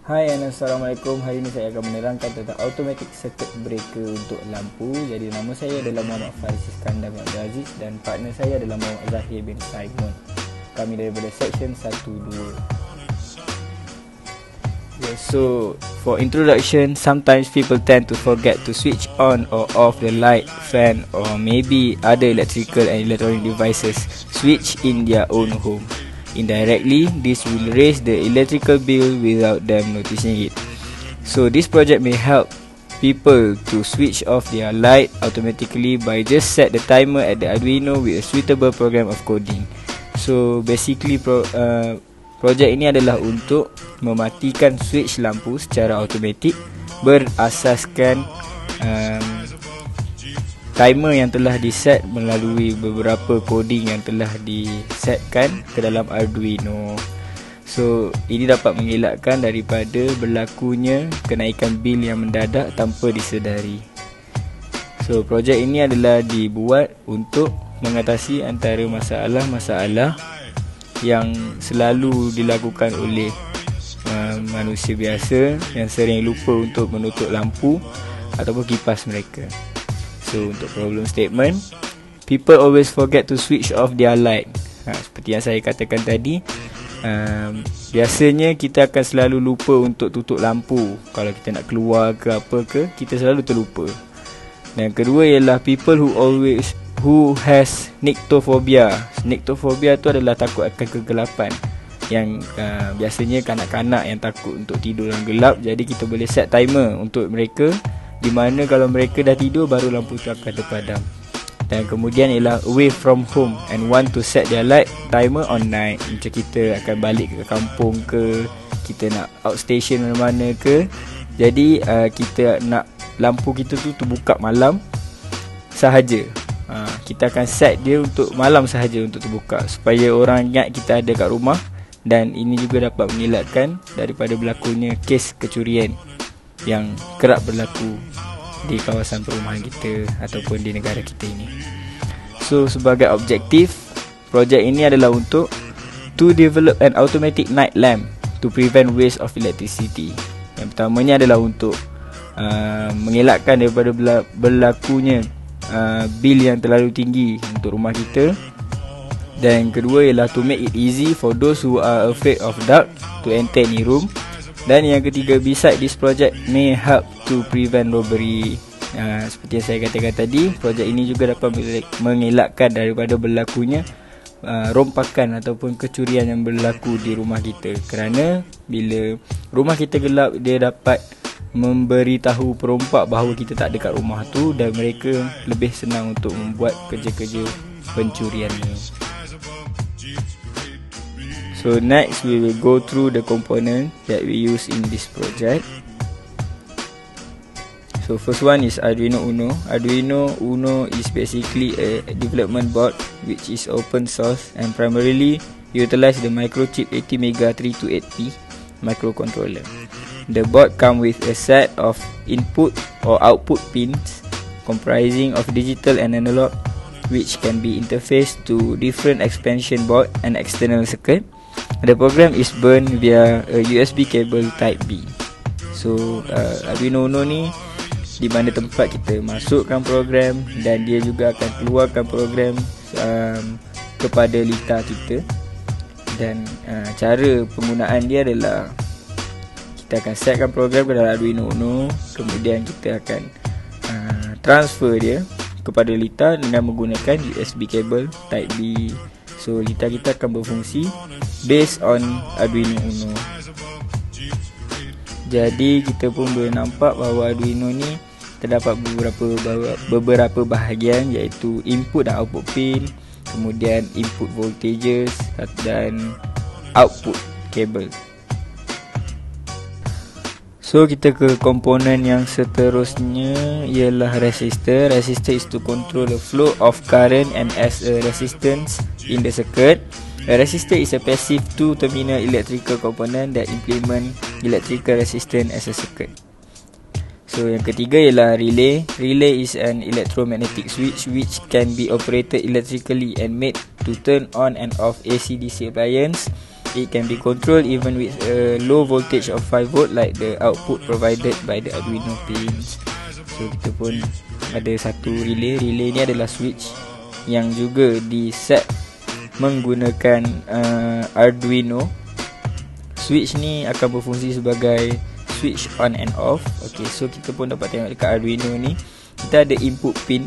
Hai and Assalamualaikum. Hari ini saya akan menerangkan tentang automatic circuit breaker untuk lampu. Jadi nama saya adalah Muhammad Faris Iskandar bin Abdul Aziz dan partner saya adalah Muhammad Zahir bin Simon. Kami daripada section 1-2. So for introduction, sometimes people tend to forget to switch on or off the light, fan or maybe other electrical and electronic devices switch in their own home. Indirectly, this will raise the electrical bill without them noticing it. So this project may help people to switch off their light automatically by just set the timer at the Arduino with a suitable program of coding. So basically projek ini adalah untuk mematikan switch lampu secara automatik berasaskan timer yang telah diset melalui beberapa coding yang telah disetkan ke dalam Arduino. So ini dapat mengelakkan daripada berlakunya kenaikan bil yang mendadak tanpa disedari. So projek ini adalah dibuat untuk mengatasi antara masalah-masalah yang selalu dilakukan oleh manusia biasa yang sering lupa untuk menutup lampu ataupun kipas mereka. So untuk problem statement, people always forget to switch off their light. Seperti yang saya katakan tadi, biasanya kita akan selalu lupa untuk tutup lampu. Kalau kita nak keluar ke apa ke, kita selalu terlupa. Dan kedua ialah people who has nyctophobia. Nyctophobia tu adalah takut akan kegelapan. Yang biasanya kanak-kanak yang takut untuk tidur dalam gelap. Jadi kita boleh set timer untuk mereka, di mana kalau mereka dah tidur baru lampu tu akan terpadam. Dan kemudian ialah away from home and want to set their light timer on night. Macam kita akan balik ke kampung ke, kita nak outstation mana-mana ke. Jadi kita nak lampu kita tu terbuka malam sahaja. Kita akan set dia untuk malam sahaja untuk terbuka, supaya orang ingat kita ada kat rumah. Dan ini juga dapat mengelakkan daripada berlakunya kes kecurian yang kerap berlaku di kawasan perumahan kita ataupun di negara kita ini. So sebagai objektif, projek ini adalah untuk to develop an automatic night lamp to prevent waste of electricity. Yang pertamanya adalah untuk mengelakkan daripada berlakunya bil yang terlalu tinggi untuk rumah kita. Dan yang kedua ialah to make it easy for those who are afraid of dark to enter any room. Dan yang ketiga, beside this project may help to prevent robbery. Seperti yang saya katakan tadi, projek ini juga dapat mengelakkan daripada berlakunya rompakan ataupun kecurian yang berlaku di rumah kita. Kerana bila rumah kita gelap, dia dapat memberitahu perompak bahawa kita tak dekat rumah tu, dan mereka lebih senang untuk membuat kerja-kerja pencurian ini. So next we will go through the component that we use in this project. So first one is Arduino Uno. Arduino Uno is basically a development board which is open source and primarily utilize the microchip ATmega 328P microcontroller. The board comes with a set of input or output pins comprising of digital and analog, which can be interfaced to different expansion board and external circuit. The program is burned via a USB cable type B. So Arduino Uno ni di mana tempat kita masukkan program, dan dia juga akan keluarkan program kepada litar kita. Dan cara penggunaan dia adalah kita akan setkan program ke dalam Arduino Uno, kemudian kita akan transfer dia kepada litar dengan menggunakan USB cable type B. So litar kita akan berfungsi based on Arduino Uno. Jadi kita pun boleh nampak bahawa Arduino ni terdapat beberapa bahagian, iaitu input dan output pin, kemudian input voltages dan output cable. So kita ke komponen yang seterusnya, ialah resistor. Resistor is to control the flow of current and as a resistance in the circuit. A resistor is a passive two-terminal electrical component that implement electrical resistance as a circuit. So yang ketiga ialah relay. Relay is an electromagnetic switch which can be operated electrically and made to turn on and off AC/DC appliance. It can be controlled even with a low voltage of 5 volt like the output provided by the Arduino pins. So kita pun ada satu relay. Relay ni adalah switch yang juga di set menggunakan Arduino. Switch ni akan berfungsi sebagai switch on and off. Okay, so kita pun dapat tengok dekat Arduino ni, kita ada input pin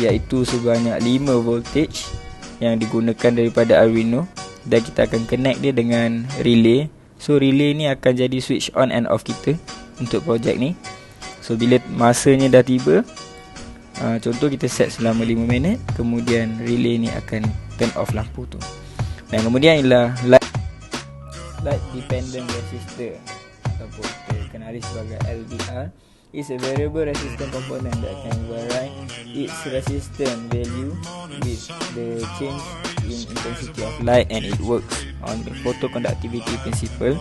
iaitu sebanyak 5 voltage yang digunakan daripada Arduino, dan kita akan connect dia dengan relay. So relay ni akan jadi switch on and off kita untuk projek ni. So bila masanya dah tiba, contoh kita set selama 5 minit, kemudian relay ni akan turn off lampu tu. Dan kemudian ialah light dependent resistor ataupun kita kenali sebagai LDR. Is a variable resistance component that can vary its resistance value with the change in intensity of light, and it works on the photoconductivity principle.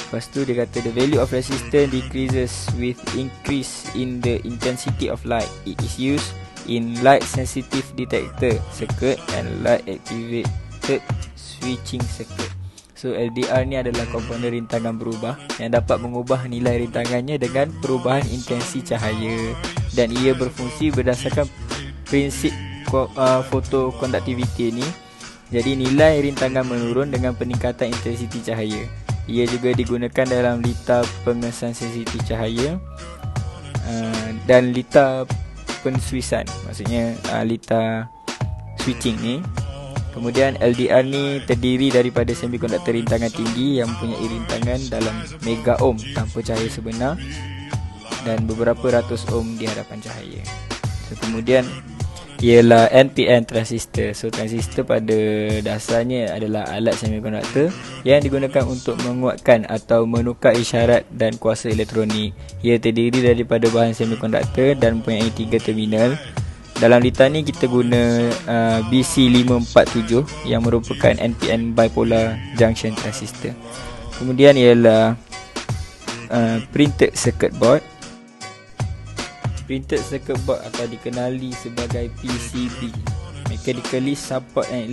Lepas tu dia kata the value of resistance decreases with increase in the intensity of light. It is used in light sensitive detector circuit and light activated switching circuit. So LDR ni adalah komponen rintangan berubah yang dapat mengubah nilai rintangannya dengan perubahan intensi cahaya, dan ia berfungsi berdasarkan prinsip photoconductivity ni. Jadi nilai rintangan menurun dengan peningkatan intensiti cahaya. Ia juga digunakan dalam litar pengesan sensitif cahaya dan litar penswisan, maksudnya litar switching ni. Kemudian LDR ni terdiri daripada semikonduktor rintangan tinggi yang mempunyai rintangan dalam mega ohm tanpa cahaya sebenar dan beberapa ratus ohm di hadapan cahaya. So, kemudian ialah NPN transistor. So transistor pada dasarnya adalah alat semikonduktor yang digunakan untuk menguatkan atau menukar isyarat dan kuasa elektronik. Ia terdiri daripada bahan semikonduktor dan mempunyai 3 terminal. Dalam litar ni kita guna BC547 yang merupakan NPN bipolar junction transistor. Kemudian ialah printed circuit board. Printed circuit board atau dikenali sebagai PCB, mechanically support and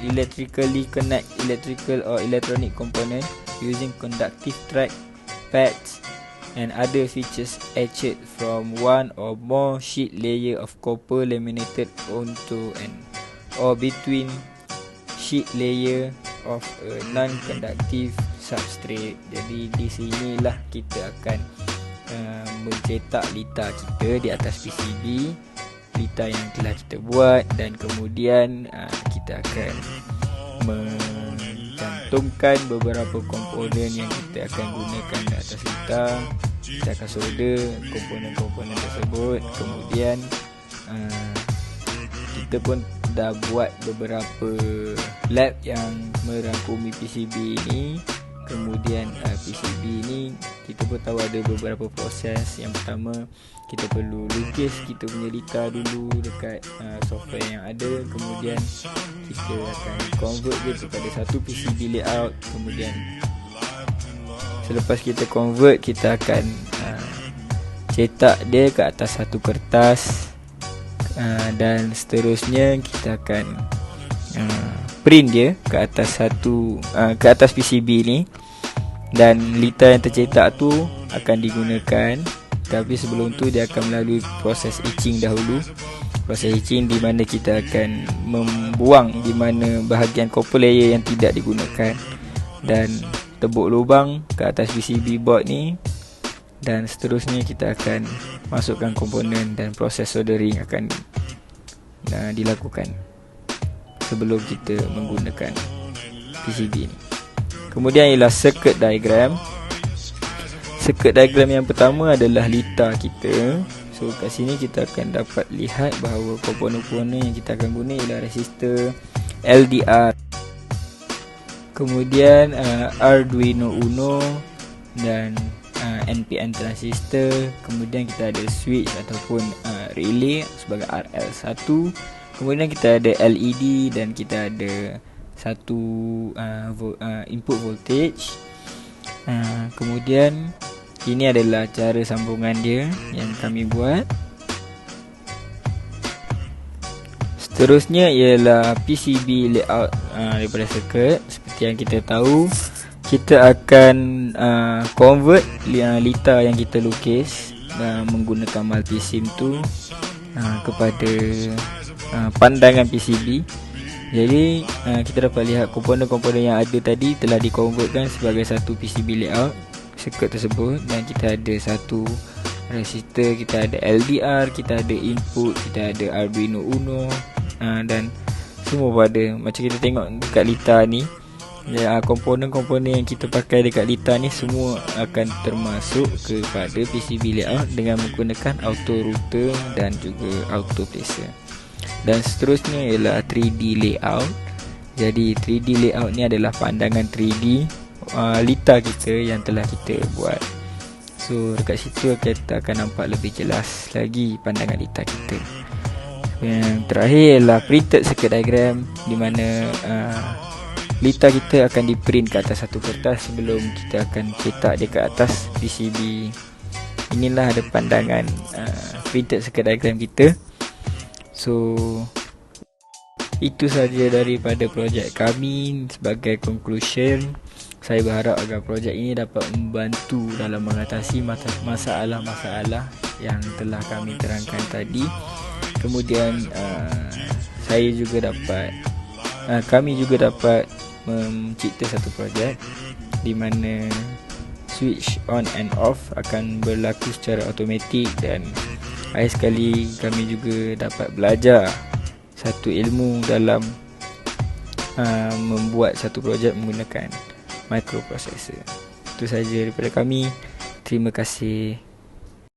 electrically connect electrical or electronic component using conductive track, pads and other features etched from one or more sheet layer of copper laminated onto an or between sheet layer of a non-conductive substrate. Jadi di sinilah kita akan mencetak litar kita di atas PCB, litar yang telah kita buat, dan kemudian kita akan mencantumkan beberapa komponen yang kita akan gunakan di atas litar. Kita akan solder komponen-komponen tersebut. Kemudian kita pun dah buat beberapa lab yang merangkumi PCB ini. Kemudian PCB ni kita pun tahu ada beberapa proses. Yang pertama, kita perlu lukis kita punya litar dulu dekat software yang ada. Kemudian kita akan convert dia kepada satu PCB layout. Kemudian selepas kita convert, kita akan cetak dia ke atas satu kertas, dan seterusnya kita akan print dia ke atas ke atas PCB ni, dan litar yang tercetak tu akan digunakan. Tapi sebelum tu dia akan melalui proses etching dahulu. Proses etching di mana kita akan membuang di mana bahagian copper layer yang tidak digunakan, dan tebuk lubang ke atas PCB board ni, dan seterusnya kita akan masukkan komponen dan proses soldering akan dilakukan sebelum kita menggunakan PCB ni. Kemudian ialah circuit diagram. Circuit diagram yang pertama adalah litar kita. So kat sini kita akan dapat lihat bahawa komponen-komponen yang kita akan guna ialah resistor, LDR, kemudian Arduino Uno dan NPN transistor. Kemudian kita ada switch ataupun relay sebagai RL1. Kemudian kita ada LED dan kita ada satu input voltage. Kemudian ini adalah cara sambungan dia yang kami buat. Seterusnya ialah PCB layout daripada circuit. Seperti seperti yang kita tahu, kita akan convert lita yang kita lukis menggunakan multisim tu kepada pandangan PCB. Jadi kita dapat lihat komponen-komponen yang ada tadi telah dikonvertkan sebagai satu PCB layout circuit tersebut. Dan kita ada satu resistor, kita ada LDR, kita ada input, kita ada Arduino Uno, dan semua pada macam kita tengok dekat lita ni. Komponen-komponen yang kita pakai dekat lita ni semua akan termasuk kepada PCB layout dengan menggunakan auto router dan juga auto placer. Dan seterusnya ialah 3D layout. Jadi 3D layout ni adalah pandangan 3D lita kita yang telah kita buat. So dekat situ kita akan nampak lebih jelas lagi pandangan lita kita. Yang terakhir ialah printed circuit diagram, di mana lita kita akan diprint ke atas satu kertas sebelum kita akan cetak dia ke atas PCB. Inilah ada pandangan printed circuit diagram kita. So itu saja daripada projek kami. Sebagai conclusion, saya berharap agar projek ini dapat membantu dalam mengatasi masalah-masalah yang telah kami terangkan tadi. Kemudian kami juga dapat mencipta satu projek di mana switch on and off akan berlaku secara automatik. Dan akhir sekali kami juga dapat belajar satu ilmu dalam membuat satu projek menggunakan microprocessor. Itu saja daripada kami. Terima kasih.